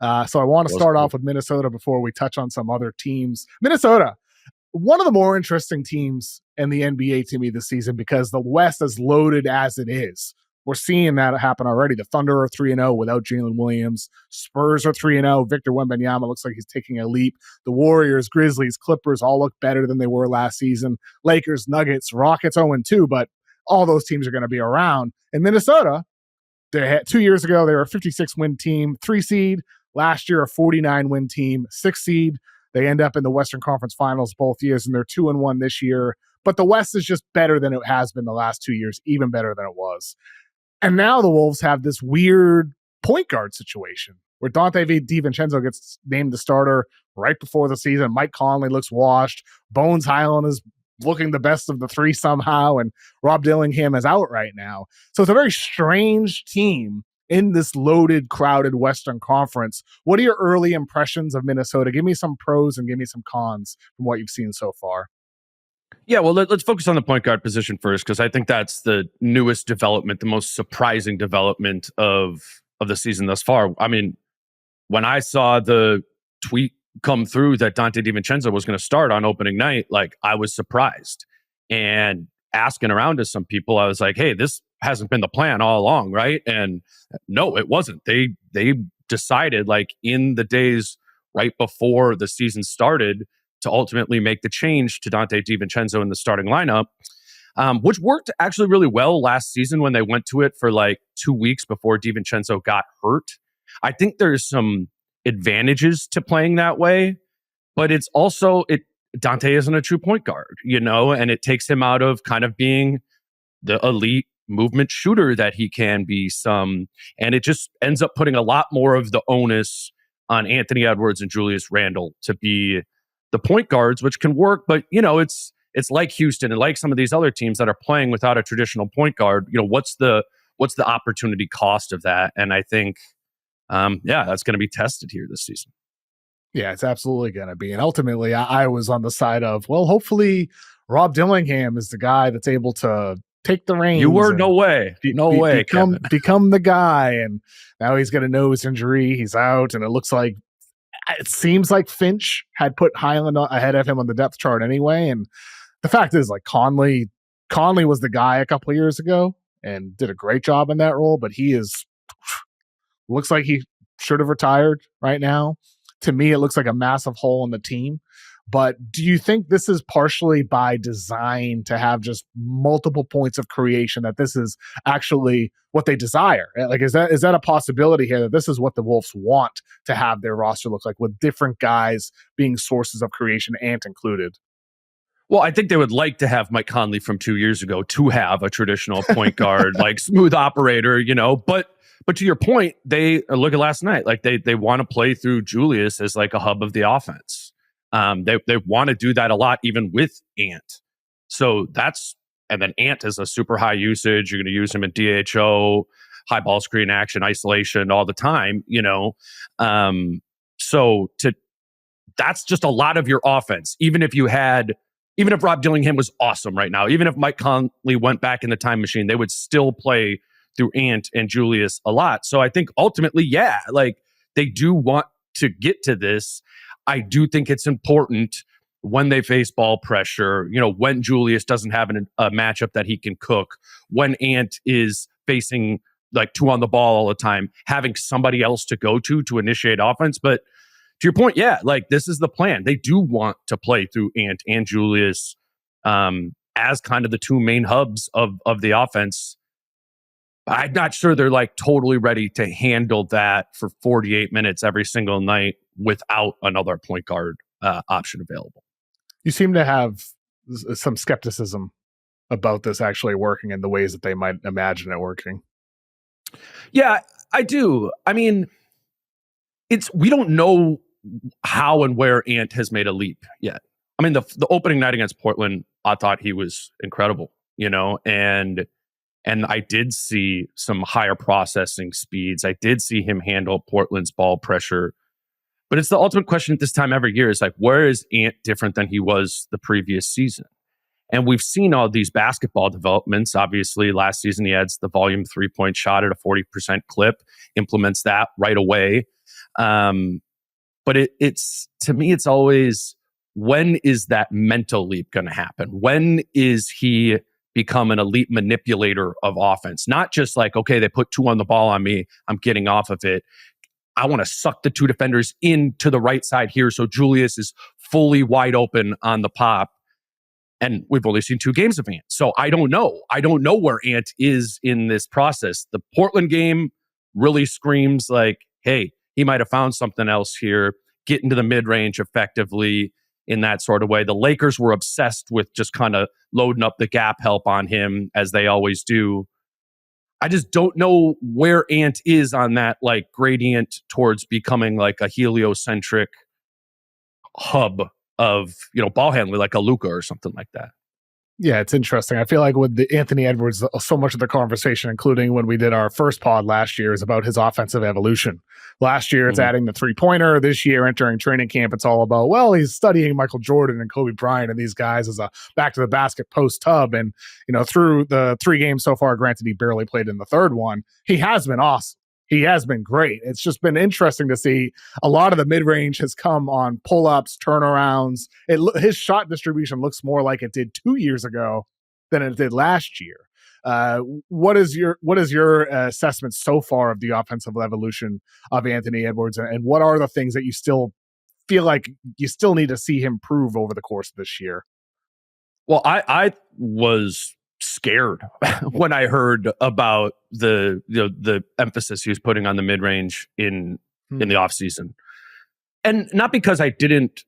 So I want to start off with Minnesota before we touch on some other teams. Minnesota, one of the more interesting teams in the NBA to me this season because the West is loaded as it is. We're seeing that happen already. The Thunder are 3-0 without Jalen Williams. Spurs are 3-0. Victor Wembanyama looks like he's taking a leap. The Warriors, Grizzlies, Clippers all look better than they were last season. Lakers, Nuggets, Rockets 0-2, but all those teams are going to be around. In Minnesota, 2 years ago, they were a 56-win team, 3 seed. Last year, a 49-win team, 6 seed. They end up in the Western Conference Finals both years, and they're 2-1 this year. But the West is just better than it has been the last 2 years, even better than it was. And now the Wolves have this weird point guard situation where Donte DiVincenzo gets named the starter right before the season. Mike Conley looks washed. Bones Hyland is looking the best of the three somehow, and Rob Dillingham is out right now. So it's a very strange team in this loaded, crowded Western Conference. What are your early impressions of Minnesota? Give me some pros and give me some cons from what you've seen so far. Yeah, well, let's focus on the point guard position first, because I think that's the newest development, the most surprising development of the season thus far. I mean, when I saw the tweet come through that Donte DiVincenzo was going to start on opening night, like, I was surprised. And asking around to some people, I was like, hey, this hasn't been the plan all along, right? And no, it wasn't. They decided, like, in the days right before the season started, to ultimately make the change to Donte DiVincenzo in the starting lineup, which worked actually really well last season when they went to it for like 2 weeks before DiVincenzo got hurt. I think there's some advantages to playing that way, but it's also, Donte isn't a true point guard, and it takes him out of kind of being the elite movement shooter that he can be and it just ends up putting a lot more of the onus on Anthony Edwards and Julius Randle to be the point guards, which can work, but it's like Houston and like some of these other teams that are playing without a traditional point guard. What's the opportunity cost of that? And I think, that's going to be tested here this season. Yeah, it's absolutely going to be. And ultimately, I was on the side of, well, hopefully Rob Dillingham is the guy that's able to take the reins. You were no way, become the guy. And now he's got a nose injury. He's out, and it seems like Finch had put Hyland ahead of him on the depth chart anyway. And the fact is, like, Conley was the guy a couple of years ago and did a great job in that role, but looks like he should have retired right now. To me, it looks like a massive hole in the team. But do you think this is partially by design to have just multiple points of creation, that this is actually what they desire? Like, is that a possibility here, that this is what the Wolves want to have their roster look like, with different guys being sources of creation, Ant included? Well, I think they would like to have Mike Conley from 2 years ago to have a traditional point guard, like smooth operator, but to your point, they look at last night, like they want to play through Julius as like a hub of the offense. They want to do that a lot, even with Ant. So and then Ant is a super high usage. You're going to use him in DHO, high ball screen action, isolation all the time, So that's just a lot of your offense. Even if Rob Dillingham was awesome right now, even if Mike Conley went back in the time machine, they would still play through Ant and Julius a lot. So I think ultimately, they do want to get to this. I do think it's important when they face ball pressure, when Julius doesn't have a matchup that he can cook, when Ant is facing like 2 on the ball all the time, having somebody else to go to initiate offense. But to your point, this is the plan. They do want to play through Ant and Julius as kind of the 2 main hubs of the offense. I'm not sure they're like totally ready to handle that for 48 minutes every single night without another point guard option available. You seem to have some skepticism about this actually working in the ways that they might imagine it working. Yeah, I do. I mean, we don't know how and where Ant has made a leap yet. I mean, the opening night against Portland, I thought he was incredible, and I did see some higher processing speeds. I did see him handle Portland's ball pressure. But it's the ultimate question at this time every year is like, where is Ant different than he was the previous season? And we've seen all these basketball developments. Obviously, last season he adds the volume 3-point shot at a 40% clip, implements that right away. But it's to me, it's always, when is that mental leap going to happen? When is he become an elite manipulator of offense? Not just like, okay, they put 2 on the ball on me, I'm getting off of it. I want to suck the 2 defenders into the right side here so Julius is fully wide open on the pop. And we've only seen 2 games of Ant. So I don't know. I don't know where Ant is in this process. The Portland game really screams like, hey, he might have found something else here, get into the mid-range effectively in that sort of way. The Lakers were obsessed with just kind of loading up the gap help on him, as they always do. I just don't know where Ant is on that like gradient towards becoming like a heliocentric hub of, ball handling, like a Luka or something like that. Yeah, it's interesting. I feel like with the Anthony Edwards, so much of the conversation, including when we did our first pod last year, is about his offensive evolution. Last year, it's adding the 3-pointer. This year, entering training camp, it's all about, well, he's studying Michael Jordan and Kobe Bryant and these guys as a back to the basket post tub. And, through the 3 games so far, granted, he barely played in the third one, he has been awesome. He has been great. It's just been interesting to see a lot of the mid-range has come on pull-ups, turnarounds. His shot distribution looks more like it did 2 years ago than it did last year. What is your assessment so far of the offensive evolution of Anthony Edwards, and what are the things that you still feel like you still need to see him prove over the course of this year? Well, I was scared when I heard about the emphasis he was putting on the mid-range in the offseason. And not because I didn't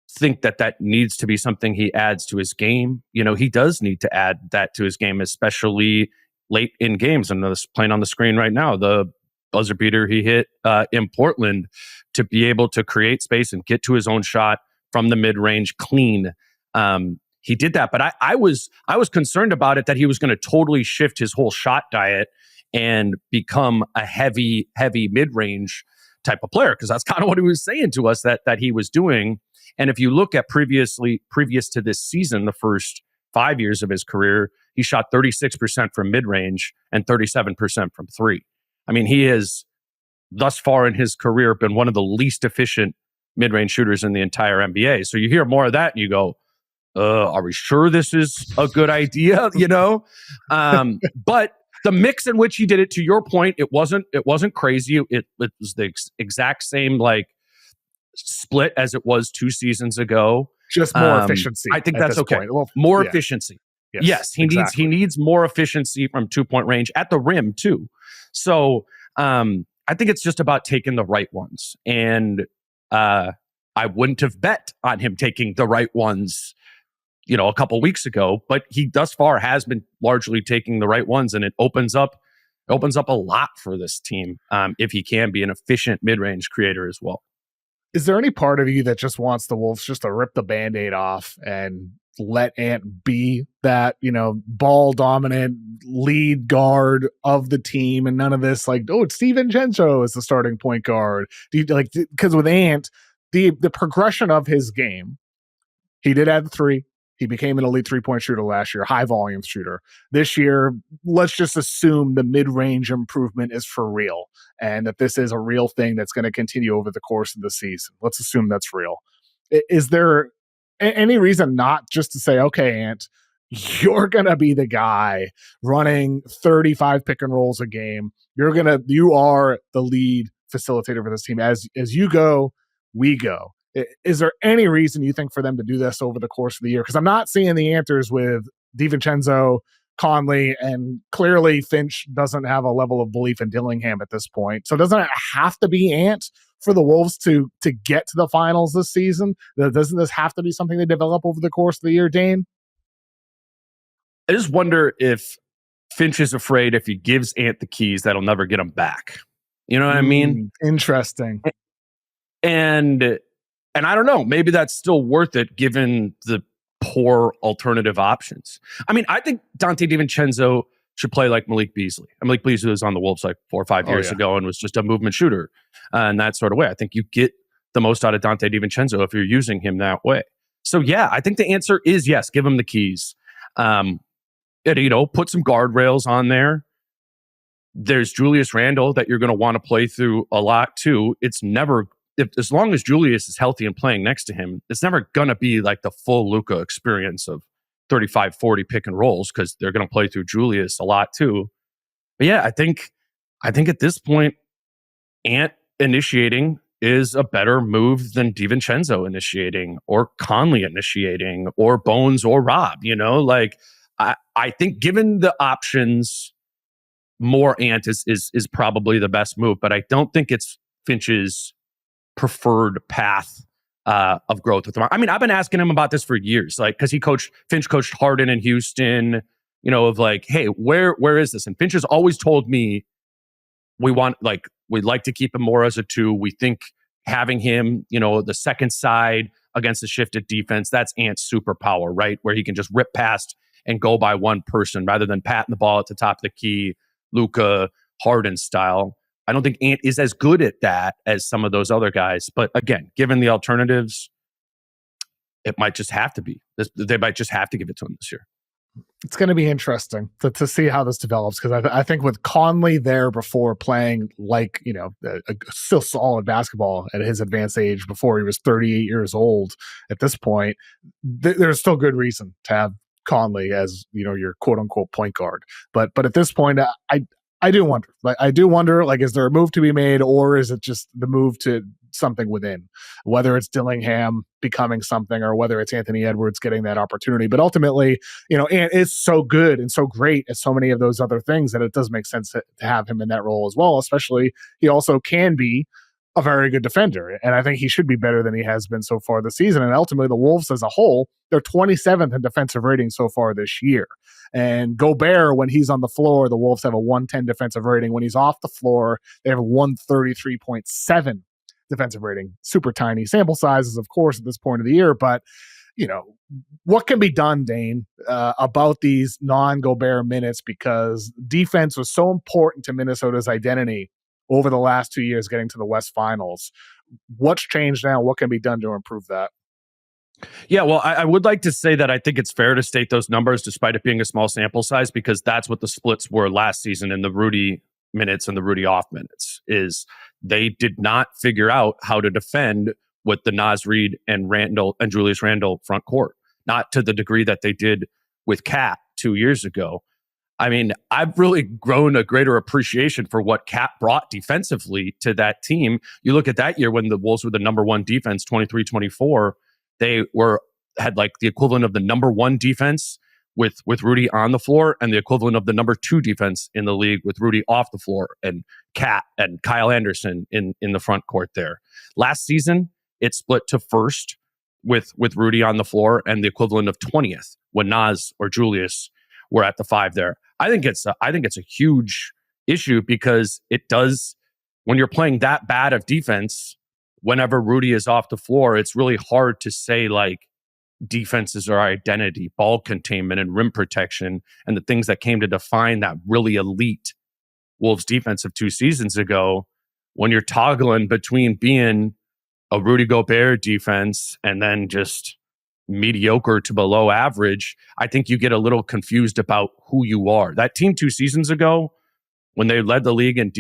think that needs to be something he adds to his game. He does need to add that to his game, especially late in games. And this playing on the screen right now, the buzzer beater he hit in Portland, to be able to create space and get to his own shot from the mid-range clean. He did that, but I was concerned about it, that he was going to totally shift his whole shot diet and become a heavy mid-range type of player, because that's kind of what he was saying to us that he was doing. And if you look at previous to this season, the first 5 years of his career, he shot 36% from mid-range and 37% from 3. I mean, he has thus far in his career been one of the least efficient mid-range shooters in the entire NBA. So you hear more of that and you go, are we sure this is a good idea? But the mix in which he did it, to your point, it wasn't crazy. It was the exact same like split as it was 2 seasons ago. Just more efficiency. I think that's okay. Well, more efficiency. Yes, he needs more efficiency from 2-point range at the rim too. So I think it's just about taking the right ones. And I wouldn't have bet on him taking the right ones a couple weeks ago, but he thus far has been largely taking the right ones, and it opens up a lot for this team if he can be an efficient mid-range creator as well. Is there any part of you that just wants the Wolves just to rip the Band-Aid off and let Ant be that, ball dominant lead guard of the team, and none of this like, it's DiVincenzo is the starting point guard? Do you like, because with Ant, the progression of his game, he did add the 3. He became an elite 3-point shooter last year, high volume shooter. This year, let's just assume the mid-range improvement is for real and that this is a real thing that's going to continue over the course of the season. Let's assume that's real. Is there any reason not just to say, okay, Ant, you're going to be the guy running 35 pick and rolls a game. You are the lead facilitator for this team. As you go, we go. Is there any reason you think for them to do this over the course of the year? Because I'm not seeing the answers with DiVincenzo, Conley, and clearly Finch doesn't have a level of belief in Dillingham at this point. So doesn't it have to be Ant for the Wolves to get to the finals this season? Doesn't this have to be something they develop over the course of the year, Dane? I just wonder if Finch is afraid if he gives Ant the keys, that'll never get him back. You know what I mean? Interesting. And I don't know, maybe that's still worth it given the poor alternative options. I mean, I think Donte DiVincenzo should play like Malik Beasley. And Malik Beasley was on the Wolves like 4 or 5 years ago and was just a movement shooter in that sort of way. I think you get the most out of Donte DiVincenzo if you're using him that way. So yeah, I think the answer is yes, give him the keys. And, put some guardrails on there. There's Julius Randle that you're going to want to play through a lot too. It's never, as long as Julius is healthy and playing next to him, it's never going to be like the full Luka experience of 35, 40 pick and rolls, because they're going to play through Julius a lot too. But yeah, I think at this point, Ant initiating is a better move than DiVincenzo initiating, or Conley initiating, or Bones or Rob. I think given the options, more Ant is probably the best move, but I don't think it's Finch's preferred path of growth with him. I mean, I've been asking him about this for years, because Finch coached Harden in Houston, of like, hey, where is this? And Finch has always told me, we'd like to keep him more as a 2. We think having him, the second side against a shifted defense, that's Ant's superpower, right? Where he can just rip past and go by one person rather than patting the ball at the top of the key, Luka, Harden style. I don't think Ant is as good at that as some of those other guys. But again, given the alternatives, it might just have to be. They might just have to give it to him this year. It's going to be interesting to see how this develops, because I think with Conley there before playing a still solid basketball at his advanced age before he was 38 years old at this point, there's still good reason to have Conley as your quote unquote point guard. But at this point, I do wonder. Is there a move to be made, or is it just the move to something within? Whether it's Dillingham becoming something, or whether it's Anthony Edwards getting that opportunity. But ultimately, Ant is so good and so great at so many of those other things that it does make sense to have him in that role as well. Especially, he also can be a very good defender, and I think he should be better than he has been so far this season. And ultimately, the Wolves as a whole, they're 27th in defensive rating so far this year. And Gobert, when he's on the floor, the Wolves have a 110 defensive rating. When he's off the floor, they have a 133.7 defensive rating. Super tiny sample sizes, of course, at this point of the year. But, what can be done, Dane, about these non-Gobert minutes? Because defense was so important to Minnesota's identity over the last 2 years getting to the West Finals. What's changed now? What can be done to improve that? Yeah, well, I would like to say that I think it's fair to state those numbers despite it being a small sample size, because that's what the splits were last season in the Rudy minutes and the Rudy off minutes, is they did not figure out how to defend with the Reid and Randle and Julius Randle front court, not to the degree that they did with Cat 2 years ago. I mean, I've really grown a greater appreciation for what Cat brought defensively to that team. You look at that year when the Wolves were the number 1 defense, 23-24, they had like the equivalent of the number 1 defense with Rudy on the floor, and the equivalent of the number 2 defense in the league with Rudy off the floor, and Cat and Kyle Anderson in the front court there. Last season, it split to first with Rudy on the floor, and the equivalent of 20th when Naz or Julius were at the 5 there. I think it's a huge issue, because it does, when you're playing that bad of defense, whenever Rudy is off the floor, it's really hard to say like defense is our identity, ball containment and rim protection, and the things that came to define that really elite Wolves defense of 2 seasons ago. When you're toggling between being a Rudy Gobert defense and then just mediocre to below average, I think you get a little confused about who you are. That team 2 seasons ago, when they led the league in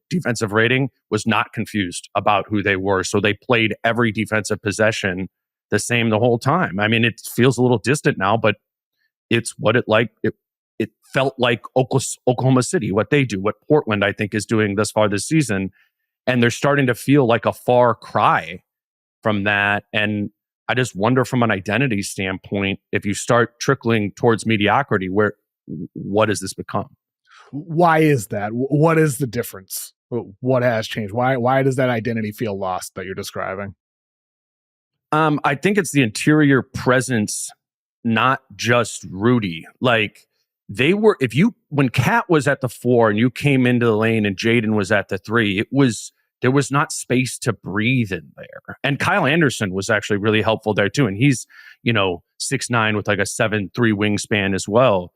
defensive rating, was not confused about who they were. So they played every defensive possession the same the whole time. I mean, it feels a little distant now, but it's what it felt like Oklahoma City, what they do, what Portland, I think, is doing thus far this season. And they're starting to feel like a far cry from that. And I just wonder, from an identity standpoint, if you start trickling towards mediocrity, what does this become? Why is that? What is the difference? What has changed? Why does that identity feel lost that you're describing? I think it's the interior presence, not just Rudy. Like, when Cat was at the 4 and you came into the lane and Jaden was at the 3, there was not space to breathe in there. And Kyle Anderson was actually really helpful there too. And he's, 6'9" with like a 7'3" wingspan as well.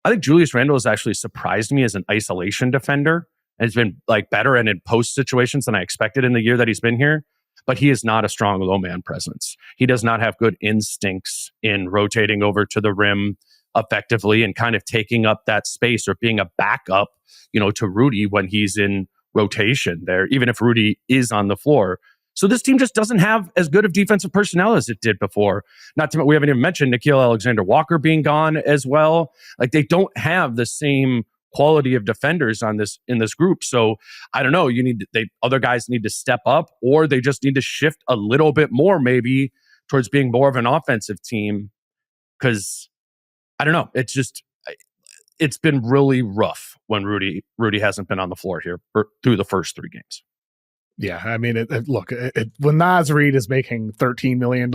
I think Julius Randle has actually surprised me as an isolation defender, and has been like better and in post situations than I expected in the year that he's been here. But he is not a strong low man presence. He does not have good instincts in rotating over to the rim, effectively and kind of taking up that space or being a backup, to Rudy when he's in rotation there, even if Rudy is on the floor. So this team just doesn't have as good of defensive personnel as it did before. We haven't even mentioned Nickeil Alexander-Walker being gone as well. Like, they don't have the same quality of defenders in this group. So I don't know. Other guys need to step up, or they just need to shift a little bit more, maybe towards being more of an offensive team. Because I don't know. It's been really rough when Rudy hasn't been on the floor here through the first 3 games. Yeah, I mean, when Naz Reid is making $13 million,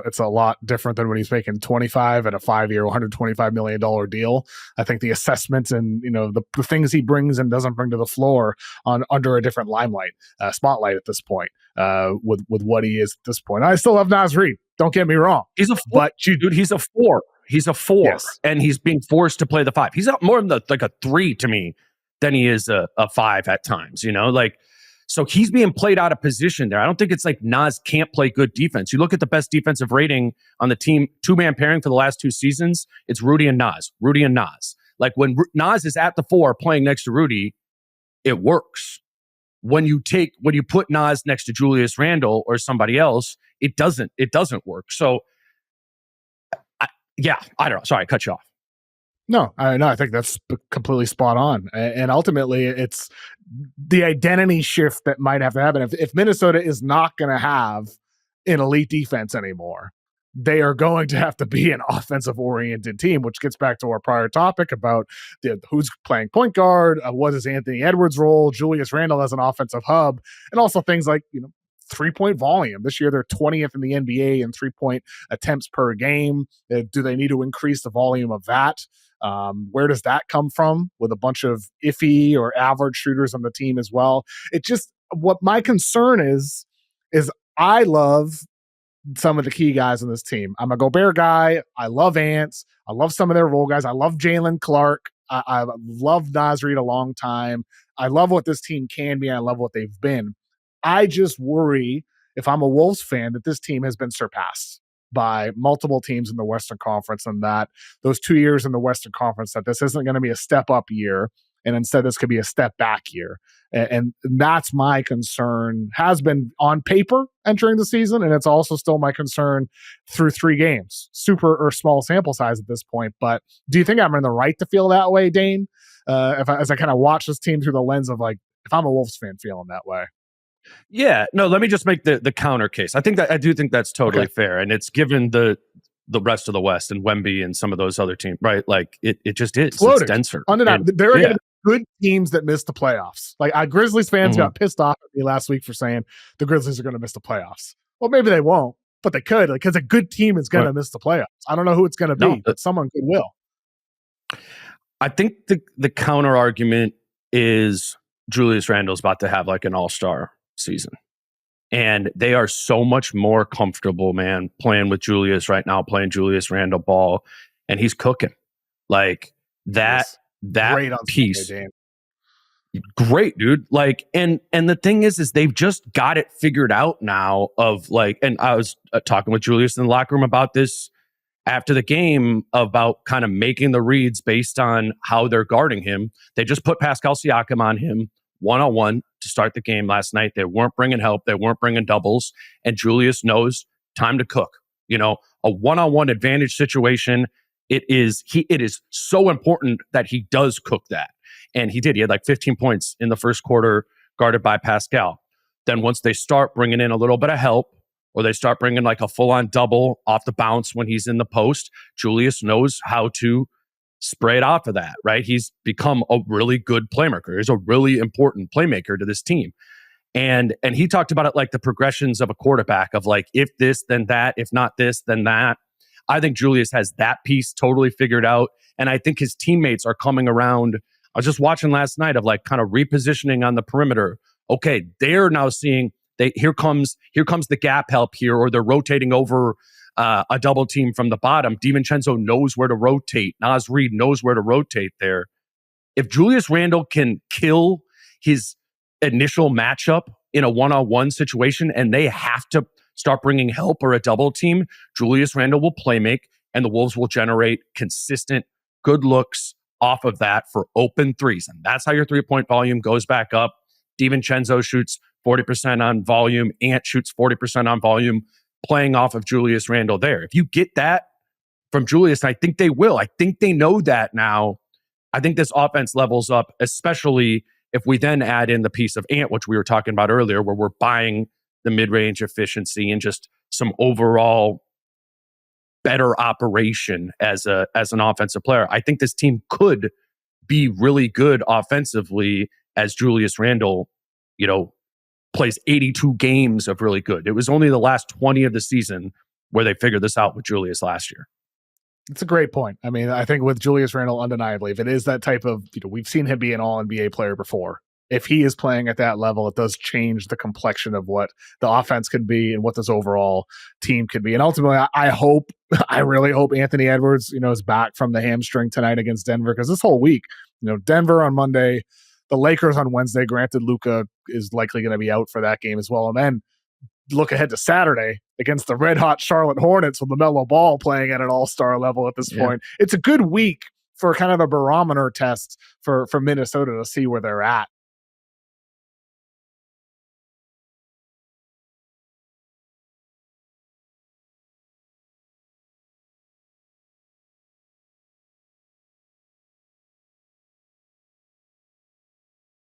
it's a lot different than when he's making 25 at a 5-year, $125 million deal. I think the assessment and the things he brings and doesn't bring to the floor under a different spotlight at this point, with what he is at this point. I still love Naz Reid. Don't get me wrong. He's a 4, dude. He's a 4. He's a 4, yes. And he's being forced to play the 5. He's more of like a 3 to me than he is a 5 at times. So he's being played out of position there. I don't think it's like Naz can't play good defense. You look at the best defensive rating on the team, 2-man pairing for the last 2 seasons, it's Rudy and Naz. Like, when Naz is at the 4 playing next to Rudy, it works. When you put Naz next to Julius Randle or somebody else, it doesn't work. So I don't know. Sorry, I cut you off. No, I think that's completely spot on. And ultimately, it's the identity shift that might have to happen. If Minnesota is not going to have an elite defense anymore, they are going to have to be an offensive-oriented team, which gets back to our prior topic about who's playing point guard, what is Anthony Edwards' role, Julius Randle as an offensive hub, and also things like, 3-point volume. This year, they're 20th in the NBA in 3-point attempts per game. Do they need to increase the volume of that? Where does that come from with a bunch of iffy or average shooters on the team as well? What my concern is I love some of the key guys on this team. I'm a Gobert guy. I love Ants. I love some of their role guys. I love Jalen Clark. I love Naz Reid a long time. I love what this team can be. I love what they've been. I just worry, if I'm a Wolves fan, that this team has been surpassed by multiple teams in the Western Conference, and that those 2 years in the Western Conference, that this isn't going to be a step up year, and instead this could be a step back year. And that's my concern, has been on paper entering the season, and it's also still my concern through 3 games. Super or small sample size at this point, but do you think I'm in the right to feel that way, Dane? As I kind of watch this team through the lens of, like, if I'm a Wolves fan feeling that way. Yeah, no, let me just make the counter case. I do think that's totally fair. And it's given the rest of the West and Wemby and some of those other teams, right? Like, it just is. It's denser. There are good teams that miss the playoffs. Like, Grizzlies fans got pissed off at me last week for saying the Grizzlies are going to miss the playoffs. Well, maybe they won't, but they could, because a good team is going to miss the playoffs. I don't know who it's going to be, but someone good will. I think the counter argument is Julius Randle's about to have like an all-star season. And they are so much more comfortable, man, playing with Julius right now, playing Julius Randle ball, and he's cooking. Like, that piece. Great, dude. Like, and the thing is they've just got it figured out now of, like, and I was talking with Julius in the locker room about this after the game, about kind of making the reads based on how they're guarding him. They just put Pascal Siakam on him one-on-one to start the game last night. They weren't bringing help. They weren't bringing doubles. And Julius knows time to cook. A one-on-one advantage situation, it is so important that he does cook that. And he did. He had like 15 points in the first quarter guarded by Pascal. Then once they start bringing in a little bit of help, or they start bringing like a full-on double off the bounce when he's in the post, Julius knows how to spray it off of that, right? He's become a really good playmaker. He's a really important playmaker to this team. And he talked about it like the progressions of a quarterback, of like, if this, then that, if not this, then that. I think Julius has that piece totally figured out. And I think his teammates are coming around. I was just watching last night of like kind of repositioning on the perimeter. Okay, they're now seeing here comes the gap help here, or they're rotating over a double team from the bottom. DiVincenzo knows where to rotate. Naz Reid knows where to rotate there. If Julius Randle can kill his initial matchup in a one-on-one situation, and they have to start bringing help or a double team, Julius Randle will play make, and the Wolves will generate consistent good looks off of that for open threes. And that's how your 3-point volume goes back up. DiVincenzo shoots 40% on volume. Ant shoots 40% on volume, playing off of Julius Randle there. If you get that from Julius, I think they will. I think they know that now. I think this offense levels up, especially if we then add in the piece of Ant, which we were talking about earlier, where we're buying the mid-range efficiency and just some overall better operation as an offensive player. I think this team could be really good offensively as Julius Randle, plays 82 games of really good. It was only the last 20 of the season where they figured this out with Julius last year. It's a great point. I mean, I think with Julius Randle, undeniably, if it is that type of, we've seen him be an all-NBA player before. If he is playing at that level, it does change the complexion of what the offense could be and what this overall team could be. And ultimately, I really hope Anthony Edwards, is back from the hamstring tonight against Denver, because this whole week, Denver on Monday, the Lakers on Wednesday. Granted, Luka is likely going to be out for that game as well. And then look ahead to Saturday against the red-hot Charlotte Hornets with LaMelo Ball playing at an all-star level at this point. It's a good week for kind of a barometer test for Minnesota to see where they're at